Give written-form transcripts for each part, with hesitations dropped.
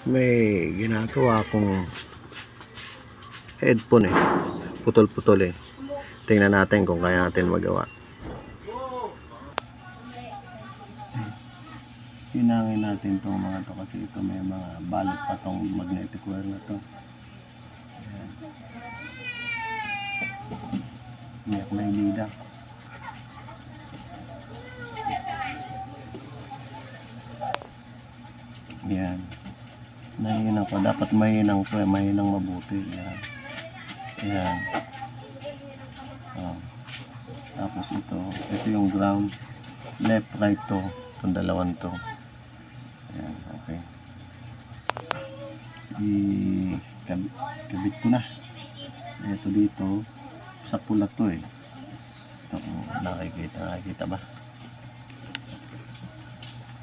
May ginagawa akong headphone putol-putol tingnan natin kung kaya natin magawa. Hinangin natin itong mga to kasi ito may mga balot pa tong magnetic wire na to. Ayan. Iyak na hilida. Ayan. Nahinang ko. Dapat mahinang to mahinang mabuti. Ayan. Ayan. Oh. Tapos ito yung ground. Left, right to. Itong dalawan to. Ayan, okay. Kabit ko na. Ito dito. Sa pula to Ito, nakikita ba?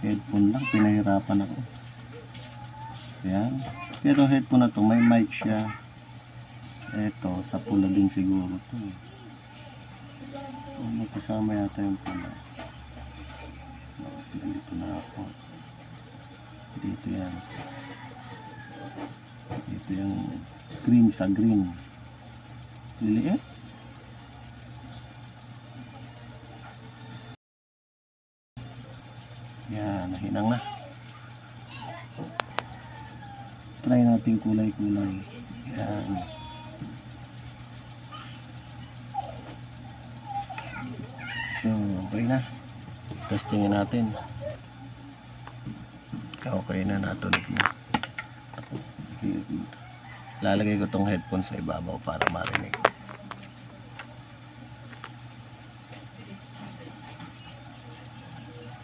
Headphone lang, pinahirapan ako. Ayan. Pero headphone na to, may mic siya. Ito, sa pula din siguro to magkasama yata yung pula. Dito na ako. Dito yan. Dito yung green sa green. Liliit. Yan, nahinang na. Try natin kulay-kulay. Yan. So, okay na. Testingin natin. Okay na, natunog na. Lalagay ko tong headphone sa ibabaw para marinig.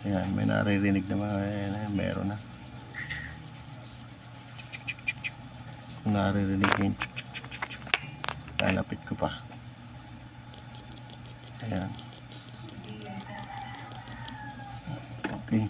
Ayan, may naririnig na mga meron na. Kung naririnig yun, lalapit ko pa. Ayan. Okay.